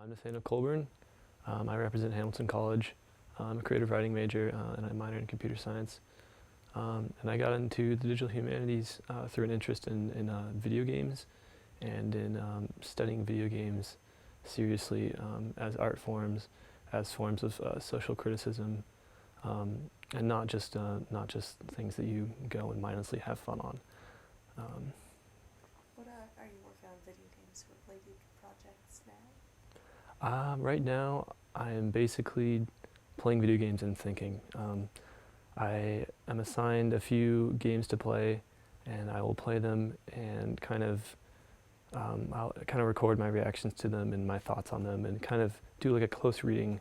I'm Nathaniel Colburn. I represent Hamilton College. I'm a creative writing major and I minor in computer science. And I got into the digital humanities through an interest in video games and in studying video games seriously as art forms, as forms of social criticism, and not just things that you go and mindlessly have fun on. What are you working on video games related projects now? Right now, I am basically playing video games and thinking. I am assigned a few games to play, and I will play them and I'll kind of record my reactions to them and my thoughts on them, and kind of do like a close reading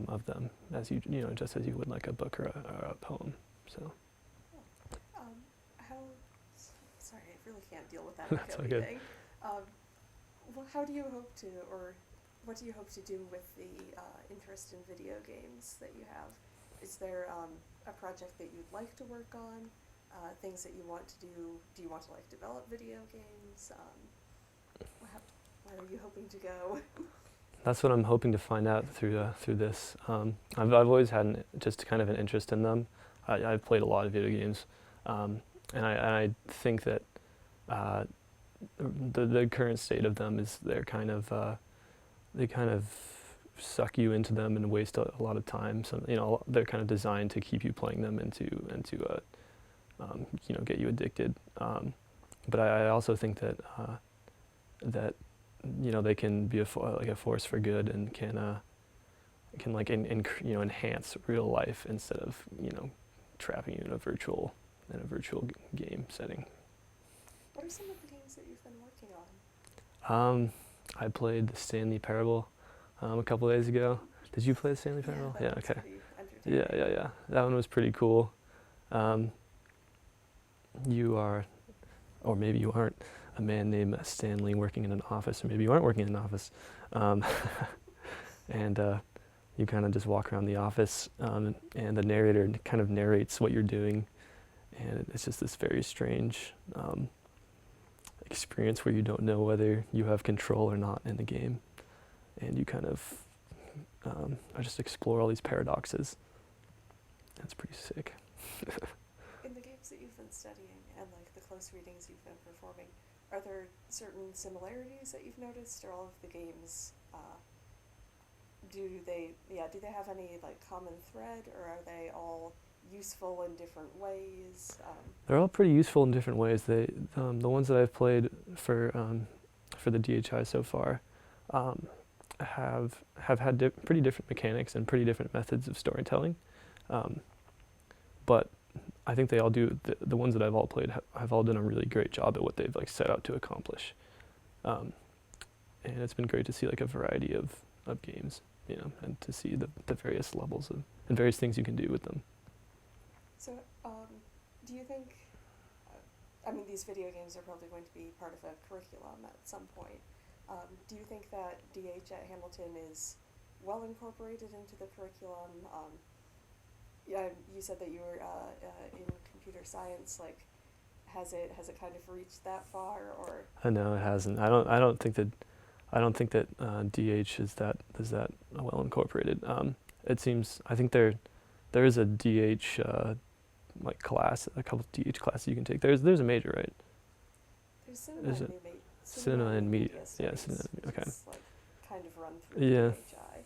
of them, as just as you would like a book or a poem. So. How? Sorry, I really can't deal with that That's all echoey good. thing. How do you hope to, or what do you hope to do with the interest in video games that you have? Is there a project that you'd like to work on? Things that you want to do? Do you want to like develop video games? Where are you hoping to go? That's what I'm hoping to find out through this. I've always had just kind of an interest in them. I've played a lot of video games, and I think that the current state of them is they kind of suck you into them and waste a lot of time. So they're kind of designed to keep you playing them and to get you addicted. But I also think that they can be a force for good and can enhance real life instead of trapping you in a virtual game setting. What are some of the games that you've been working on? I played the Stanley Parable a couple days ago. Did you play the Stanley Parable? Yeah, Okay. pretty entertaining. Yeah. That one was pretty cool. You are, or maybe you aren't, a man named Stanley working in an office, or maybe you aren't working in an office. And you kind of just walk around the office, and the narrator kind of narrates what you're doing. And it's just this very strange experience where you don't know whether you have control or not in the game. And you kind of I just explore all these paradoxes. That's pretty sick. In the games that you've been studying and like the close readings you've been performing, are there certain similarities that you've noticed, or all of the games, do they have any like common thread, or are they all useful in different ways? They're all pretty useful in different ways. The ones that I've played for the DHI so far have had pretty different mechanics and pretty different methods of storytelling. But I think they all do, the ones that I've all played have all done a really great job at what they've like set out to accomplish. And it's been great to see like a variety of games, and to see the various levels and various things you can do with them. So, do you think, these video games are probably going to be part of a curriculum at some point. Do you think that DH at Hamilton is well incorporated into the curriculum? You said that you were in computer science. Like, has it kind of reached that far, or? No, it hasn't. I don't think that DH is that well incorporated. It seems, I think there is a DH class, a couple of DH classes you can take. There's a major, right? There's cinema and media. Yeah, studies, okay. which is, like, kind of run through Yeah. DHI.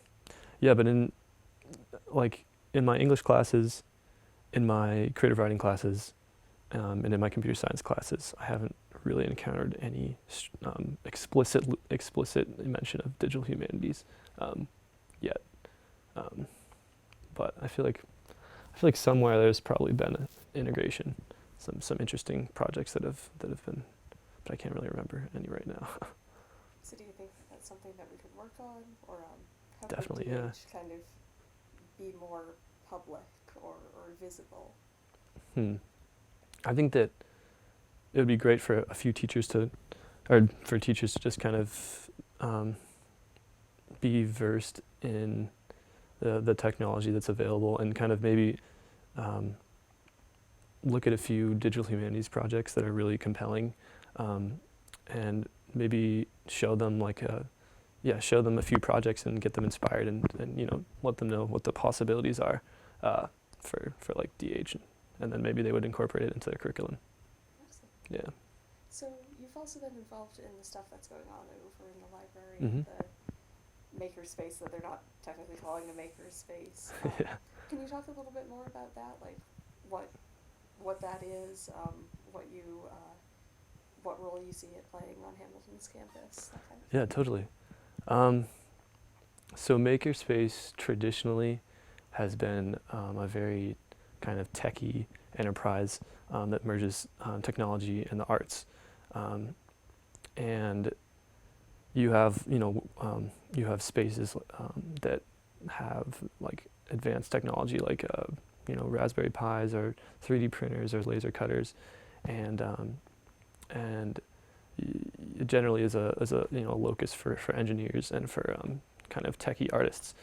Yeah, but in my English classes, in my creative writing classes, and in my computer science classes, I haven't really encountered any explicit mention of digital humanities yet. But I feel like somewhere there's probably been an integration, some interesting projects that have been, but I can't really remember any right now. So do you think that's something that we could work on, or how Definitely, could yeah. DH kind of be more public or visible? I think that it would be great for a few teachers to just kind of be versed in the technology that's available, and kind of maybe look at a few digital humanities projects that are really compelling, and maybe show them like show them a few projects and get them inspired and let them know what the possibilities are for like DH, and then maybe they would incorporate it into their curriculum. Excellent. Yeah. So you've also been involved in the stuff that's going on over in the library, Mhm. the makerspace that they're not technically calling a makerspace. Yeah. Can you talk a little bit more about that, like what that is, what role you see it playing on Hamilton's campus, that kind of thing? Yeah, totally. So makerspace traditionally has been a very kind of techie enterprise that merges technology and the arts, and you have spaces that have like advanced technology, like Raspberry Pis or 3D printers or laser cutters, and it generally is a locus for engineers and for kind of techie artists.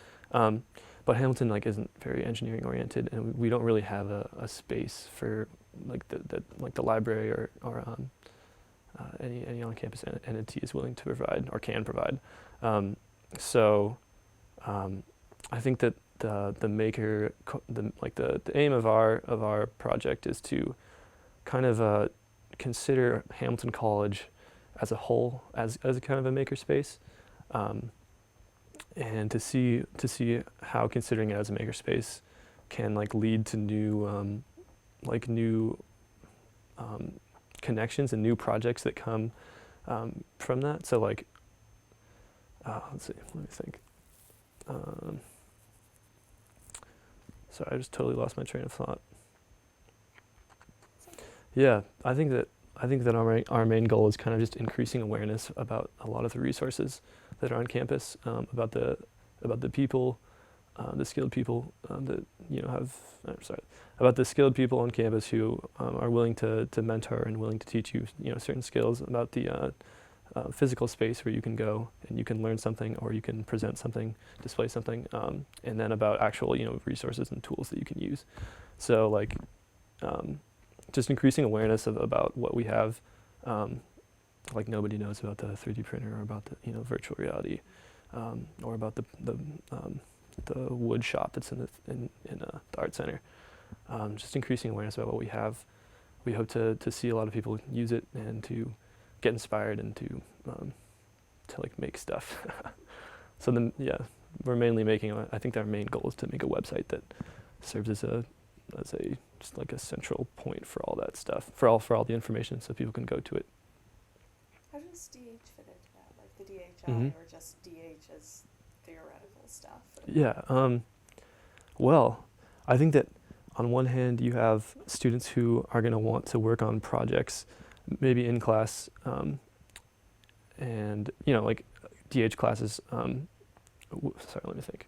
But Hamilton isn't very engineering oriented, and we don't really have a space for like the library or any on-campus entity is willing to provide or can provide. So I think that the aim of our project is to kind of consider Hamilton College as a whole as a kind of a makerspace, and to see how considering it as a makerspace can lead to new connections and new projects that come from that. So let's see, let me think. Sorry, I just totally lost my train of thought. Yeah, I think that our main goal is kind of just increasing awareness about a lot of the resources that are on campus, about the people, the skilled people about the skilled people on campus who are willing to mentor and willing to teach you certain skills, about the physical space where you can go and you can learn something, or you can present something, display something, and then about actual resources and tools that you can use. So just increasing awareness about what we have. Nobody knows about the 3D printer, or about the virtual reality, or about the wood shop that's in the art center. Just increasing awareness about what we have. We hope to see a lot of people use it and to get inspired and to make stuff. So then, yeah, we're mainly I think our main goal is to make a website that serves as a just like a central point for all that stuff, for all the information, so people can go to it. How does DH fit into that? Like the DHI, or just DH as theoretical stuff? Yeah. Well, I think that on one hand you have students who are going to want to work on projects, maybe in class, and DH classes. Sorry, let me think.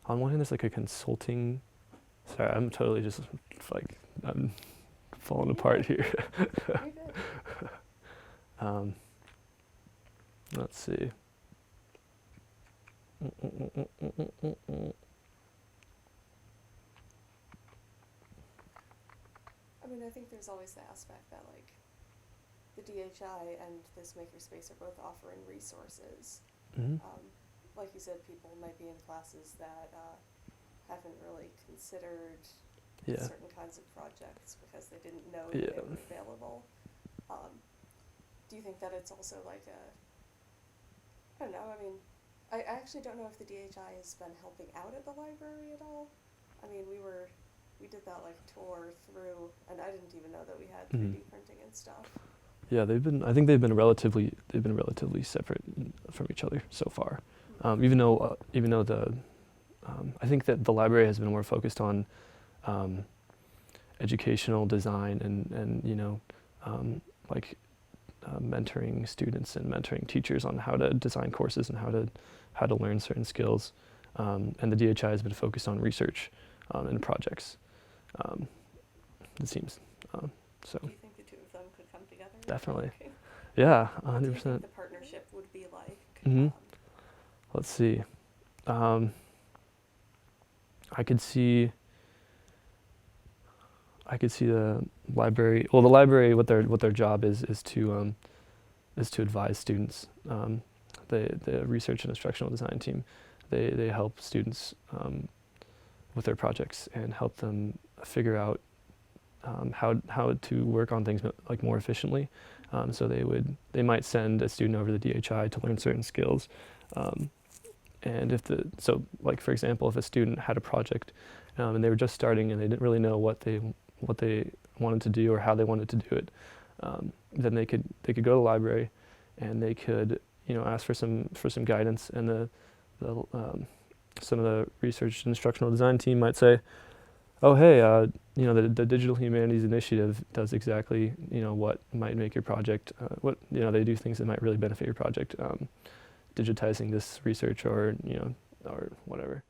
On one hand, there's a consulting. Sorry, I'm totally just I'm falling apart here. Let's see. I mean, I think there's always the aspect that the DHI and this makerspace are both offering resources. Mm-hmm. Like you said, people might be in classes that haven't really considered certain kinds of projects because they didn't know that they were available. Do you think that it's also I don't know, I mean, I actually don't know if the DHI has been helping out at the library at all. I mean, we did that tour through, and I didn't even know that we had 3D printing and stuff. Yeah, I think they've been relatively separate from each other so far. Even though I think that the library has been more focused on educational design and mentoring students and mentoring teachers on how to design courses and how to learn certain skills. And the DHI has been focused on research and projects. It seems so. Do you think the two of them could come together? Definitely. Yeah, 100%. What do you think the partnership would be like? Mm-hmm. Let's see. I could see the library. Well, the library, what their job is to is to advise students. The research and instructional design team, they help students with their projects and help them figure out how to work on things like more efficiently. So they might send a student over to the DHI to learn certain skills. And like for example, if a student had a project and they were just starting and they didn't really know what they wanted to do or how they wanted to do it, then they could go to the library and they could ask for some guidance, and some of the research and instructional design team might say, oh hey, the Digital Humanities Initiative does exactly what might make your project, they do things that might really benefit your project, digitizing this research or whatever.